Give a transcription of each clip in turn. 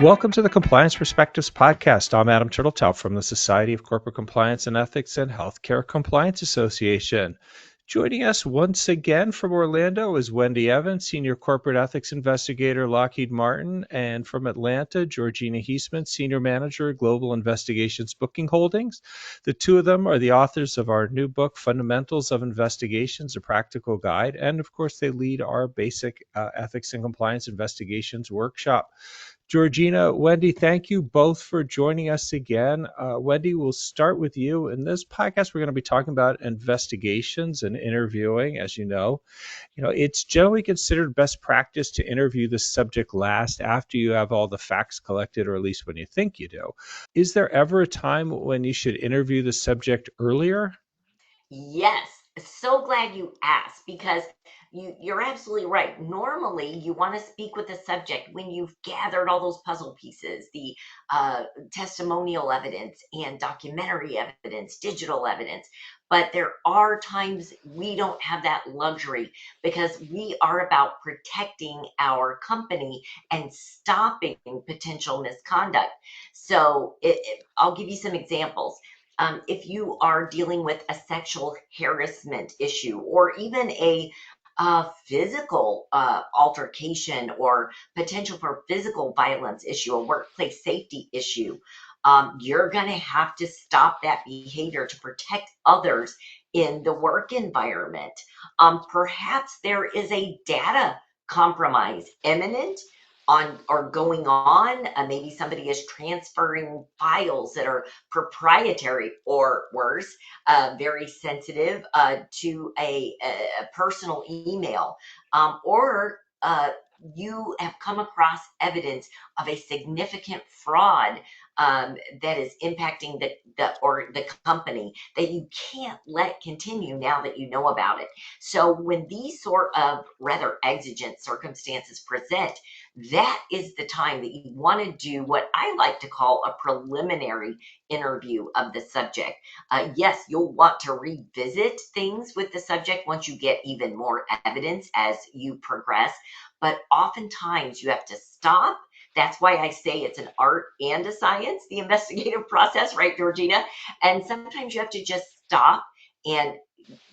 Welcome to the Compliance Perspectives podcast. I'm Adam Turteltaub from the Society of Corporate Compliance and Ethics and Healthcare Compliance Association. Joining us once again from Orlando is Wendy Evans, Senior Corporate Ethics Investigator, Lockheed Martin, and from Atlanta, Georgina Heasman, Senior Manager, Global Investigations Booking Holdings. The two of them are the authors of our new book, Fundamentals of Investigations, a Practical Guide, and of course, they lead our basic ethics and compliance investigations workshop. Georgina, Wendy, thank you both for joining us again. Wendy, we'll start with you. In this podcast, we're going to be talking about investigations and interviewing. As you know, it's generally considered best practice to interview the subject last after you have all the facts collected, or at least when you think you do. Is there ever a time when you should interview the subject earlier? Yes, so glad you asked because you're absolutely right. Normally, you want to speak with the subject when you've gathered all those puzzle pieces, the testimonial evidence and documentary evidence, digital evidence. But there are times we don't have that luxury because we are about protecting our company and stopping potential misconduct. So I'll give you some examples. If you are dealing with a sexual harassment issue or even a physical altercation or potential for physical violence issue, a workplace safety issue, you're going to have to stop that behavior to protect others in the work environment. Perhaps there is a data compromise imminent on or going on. Maybe somebody is transferring files that are proprietary or worse, very sensitive to a personal email, or you have come across evidence of a significant fraud that is impacting the company that you can't let continue now that you know about it. So when these sort of rather exigent circumstances present, that is the time that you want to do what I like to call a preliminary interview of the subject. Yes, you'll want to revisit things with the subject once you get even more evidence as you progress, but oftentimes you have to stop. That's why I say it's an art and a science, the investigative process, right, Georgina? And sometimes you have to just stop and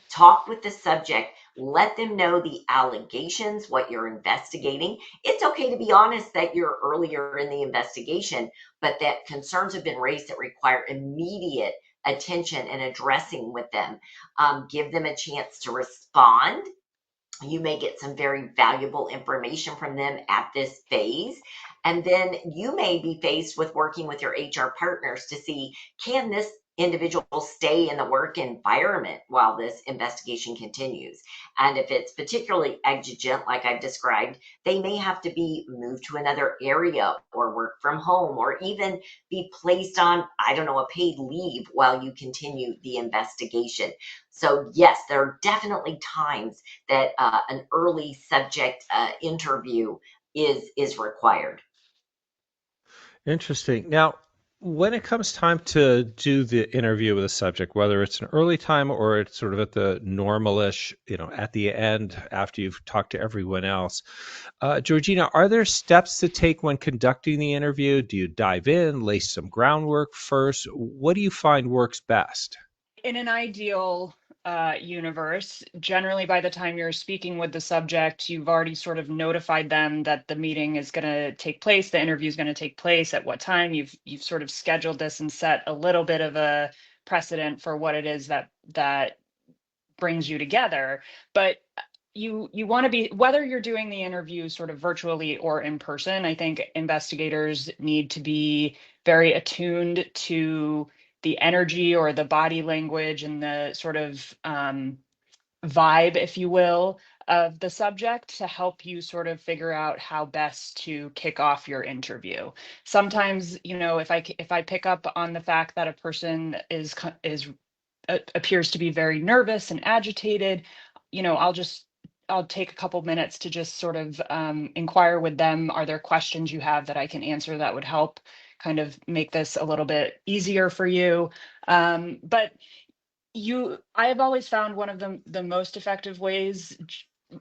talk with the subject, let them know the allegations, what you're investigating. It's okay to be honest that you're earlier in the investigation, but that concerns have been raised that require immediate attention and addressing with them. Give them a chance to respond. You may get some very valuable information from them at this phase. And then you may be faced with working with your HR partners to see, can this individual stay in the work environment while this investigation continues? And if it's particularly exigent, like I've described, they may have to be moved to another area or work from home or even be placed on, I don't know, a paid leave while you continue the investigation. So, yes, there are definitely times that an early subject interview is required. Interesting. Now, when it comes time to do the interview with a subject, whether it's an early time or it's sort of at the normalish, at the end after you've talked to everyone else, Georgina, are there steps to take when conducting the interview? Do you dive in, lay some groundwork first? What do you find works best? In an ideal universe, generally by the time you're speaking with the subject, you've already sort of notified them that the meeting is going to take place, the interview is going to take place at what time. You've sort of scheduled this and set a little bit of a precedent for what it is that brings you together. But you want to be, whether you're doing the interview sort of virtually or in person, I think investigators need to be very attuned to the energy or the body language and the sort of vibe, if you will, of the subject to help you sort of figure out how best to kick off your interview. Sometimes, if I pick up on the fact that a person is appears to be very nervous and agitated, I'll take a couple minutes to just sort of inquire with them. Are there questions you have that I can answer that would help kind of make this a little bit easier for you? But I have always found one of the most effective ways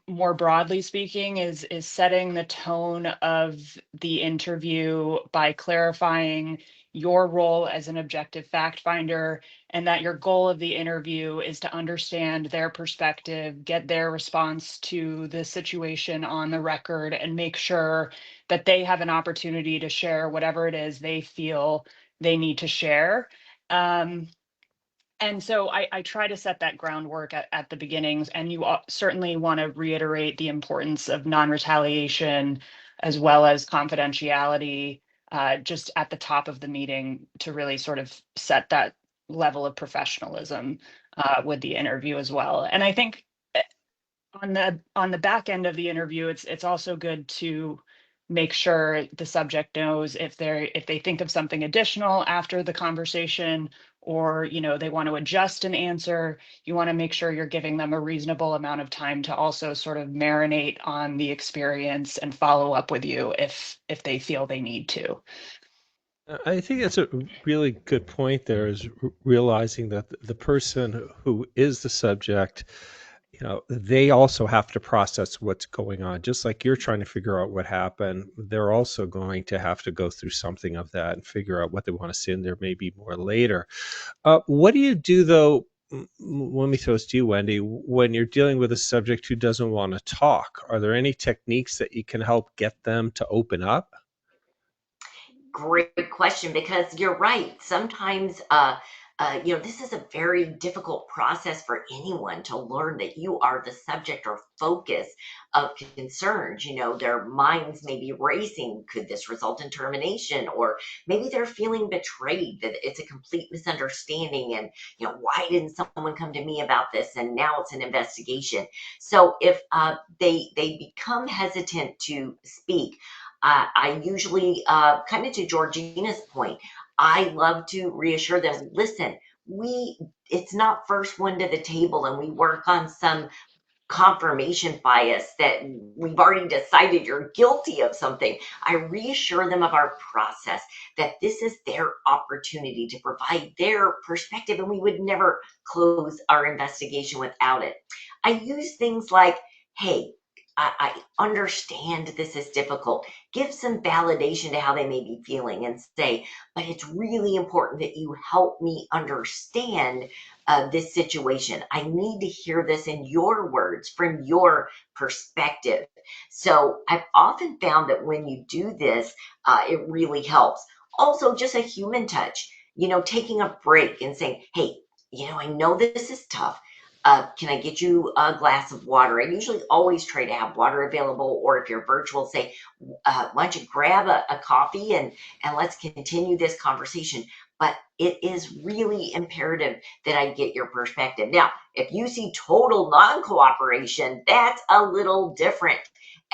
more broadly speaking, is setting the tone of the interview by clarifying your role as an objective fact finder, and that your goal of the interview is to understand their perspective, get their response to the situation on the record, and make sure that they have an opportunity to share whatever it is they feel they need to share. And so I try to set that groundwork at the beginnings, and you certainly want to reiterate the importance of non-retaliation as well as confidentiality, just at the top of the meeting, to really sort of set that level of professionalism with the interview as well. And I think on the back end of the interview, it's also good to make sure the subject knows if they think of something additional after the conversation, or they want to adjust an answer. You want to make sure you're giving them a reasonable amount of time to also sort of marinate on the experience and follow up with you if they feel they need to. I think that's a really good point there, is realizing that the person who is the subject, they also have to process what's going on. Just like you're trying to figure out what happened, they're also going to have to go through something of that and figure out what they want to say, and there may be more later. What do you do, though? Let me throw this to you, Wendy. When you're dealing with a subject who doesn't want to talk, are there any techniques that you can help get them to open up? Great question, because you're right. Sometimes, this is a very difficult process for anyone to learn that you are the subject or focus of concerns. Their minds may be racing. Could this result in termination? Or maybe they're feeling betrayed, that it's a complete misunderstanding. And, why didn't someone come to me about this? And now it's an investigation. So if they become hesitant to speak, I usually, kind of to Georgina's point, I love to reassure them, listen, it's not first one to the table, and we work on some confirmation bias that we've already decided you're guilty of something. I reassure them of our process, that this is their opportunity to provide their perspective, and we would never close our investigation without it. I use things like, hey, I understand this is difficult. Give some validation to how they may be feeling and say, but it's really important that you help me understand this situation. I need to hear this in your words, from your perspective. So I've often found that when you do this, it really helps. Also, just a human touch, taking a break and saying, hey, I know this is tough. Can I get you a glass of water? I usually always try to have water available, or if you're virtual, say, why don't you grab a coffee, and let's continue this conversation. But it is really imperative that I get your perspective. Now, if you see total non cooperation, that's a little different.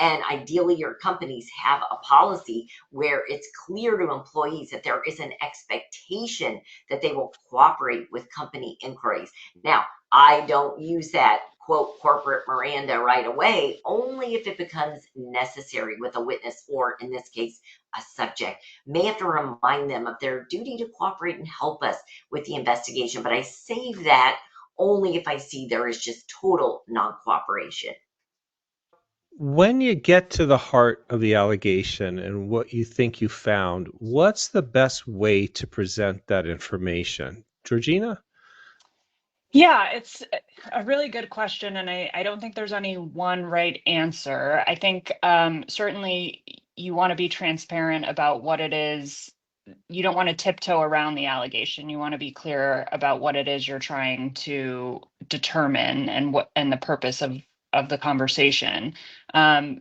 And ideally, your companies have a policy where it's clear to employees that there is an expectation that they will cooperate with company inquiries. Now, I don't use that quote corporate Miranda right away, only if it becomes necessary with a witness, or in this case, a subject. May have to remind them of their duty to cooperate and help us with the investigation, but I save that only if I see there is just total non cooperation. When you get to the heart of the allegation and what you think you found, what's the best way to present that information? Georgina? Yeah, it's a really good question, and I don't think there's any one right answer. I think certainly you want to be transparent about what it is. You don't want to tiptoe around the allegation. You want to be clear about what it is you're trying to determine, and the purpose of the conversation.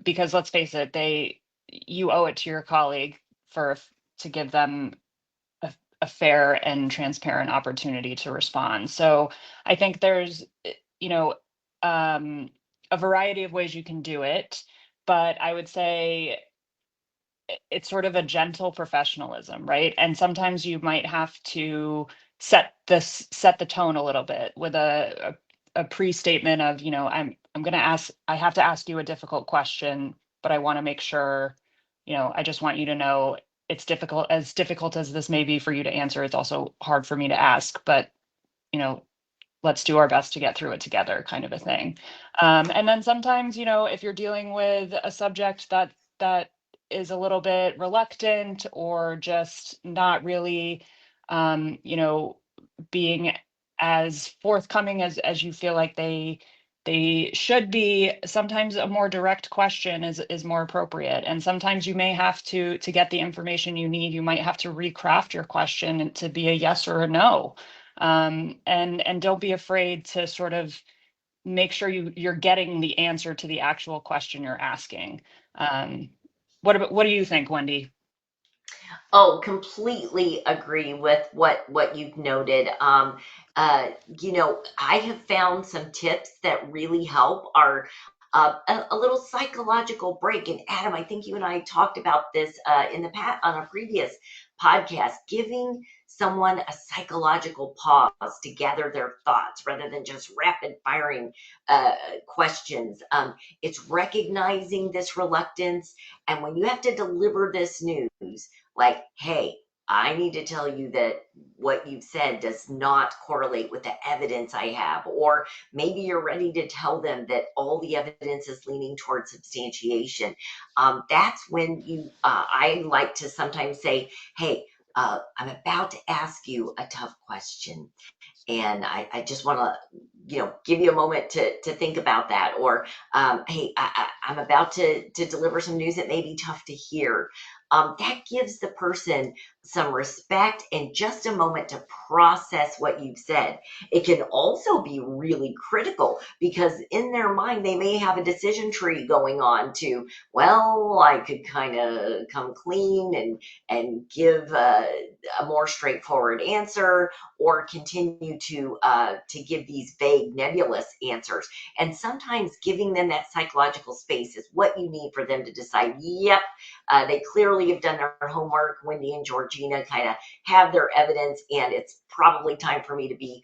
Because let's face it, you owe it to your colleague for to give them a fair and transparent opportunity to respond. So I think there's, you know, um, a variety of ways you can do it, but I would say it's sort of a gentle professionalism, right? And sometimes you might have to set the tone a little bit with a pre-statement of, I'm going to ask, I have to ask you a difficult question, but I want to make sure, I just want you to know it's difficult as this may be for you to answer. It's also hard for me to ask, but you know let's do our best to get through it together kind of a thing. And then sometimes, if you're dealing with a subject that is a little bit reluctant or just not really, being as forthcoming as you feel like they should be, sometimes a more direct question is more appropriate. And sometimes you may have to get the information you need, you might have to recraft your question to be a yes or a no. And don't be afraid to sort of make sure you're getting the answer to the actual question you're asking. What do you think, Wendy? Oh, completely agree with what you've noted. I have found some tips that really help are a little psychological break. And Adam, I think you and I talked about this in the past on a previous podcast, giving someone a psychological pause to gather their thoughts rather than just rapid firing questions. It's recognizing this reluctance. And when you have to deliver this news, like, hey, I need to tell you that what you've said does not correlate with the evidence I have. Or maybe you're ready to tell them that all the evidence is leaning towards substantiation. That's when I like to sometimes say, hey, I'm about to ask you a tough question. And I just want to, give you a moment to think about that. Or, hey, I'm about to deliver some news that may be tough to hear. That gives the person some respect and just a moment to process what you've said. It can also be really critical because in their mind, they may have a decision tree going on to, well, I could kind of come clean and give a more straightforward answer, or continue to give these vague, nebulous answers. And sometimes giving them that psychological space is what you need for them to decide, yep, they clearly have done their homework. Wendy and Georgina kind of have their evidence, and it's probably time for me to be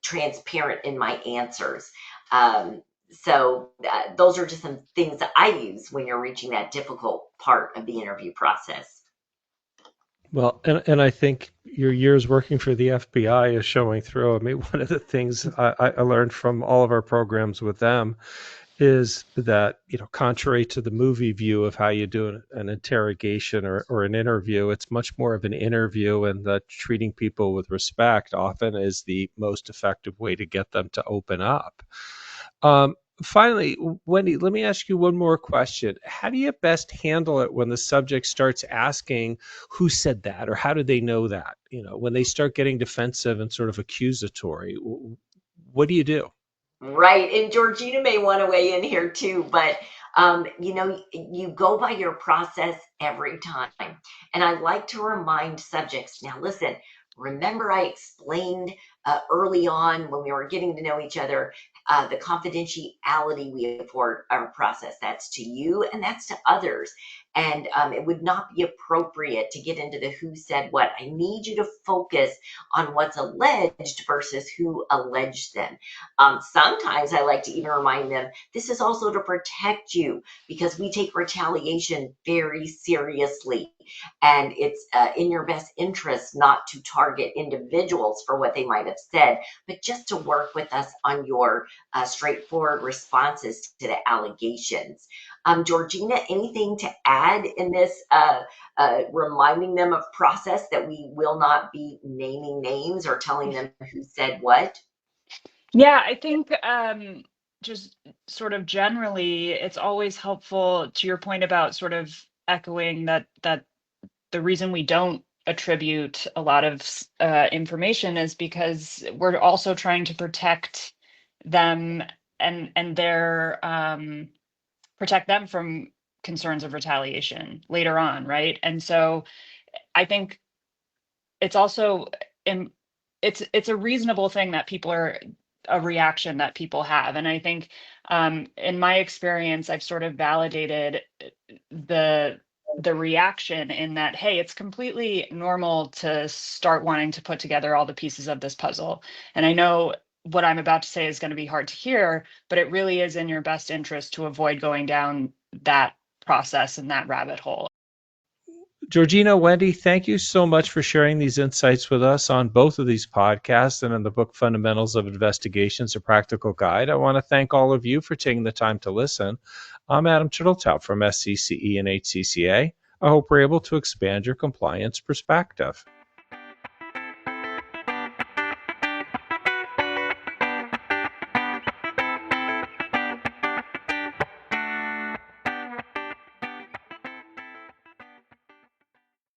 transparent in my answers. So those are just some things that I use when you're reaching that difficult part of the interview process. Well, and I think your years working for the FBI is showing through. I mean, one of the things I learned from all of our programs with them is that, contrary to the movie view of how you do an interrogation or an interview, it's much more of an interview, and that treating people with respect often is the most effective way to get them to open up. Finally, Wendy, let me ask you one more question. How do you best handle it when the subject starts asking who said that, or how do they know that? When they start getting defensive and sort of accusatory, what do you do? Right. And Georgina may want to weigh in here too, but you go by your process every time. And I like to remind subjects, now listen, remember I explained early on when we were getting to know each other, the confidentiality we afford our process. That's to you and that's to others. And it would not be appropriate to get into the who said what. I need you to focus on what's alleged versus who alleged them. Sometimes I like to even remind them this is also to protect you because we take retaliation very seriously. And it's in your best interest not to target individuals for what they might have said, but just to work with us on your straightforward responses to the allegations. Georgina, anything to add in this, reminding them of process that we will not be naming names or telling them who said what? Yeah, I think just sort of generally, it's always helpful to your point about sort of echoing that the reason we don't attribute a lot of information is because we're also trying to protect them and their protect them from concerns of retaliation later on, right? And so I think it's also im- it's a reasonable thing that people are a reaction that people have. And I think in my experience I've sort of validated the the reaction in that, hey, it's completely normal to start wanting to put together all the pieces of this puzzle. And I know what I'm about to say is going to be hard to hear, but it really is in your best interest to avoid going down that process and that rabbit hole. Georgina, Wendy, thank you so much for sharing these insights with us on both of these podcasts and in the book Fundamentals of Investigations, a Practical Guide. I want to thank all of you for taking the time to listen. I'm Adam Turteltaub from SCCE and HCCA. I hope we're able to expand your compliance perspective.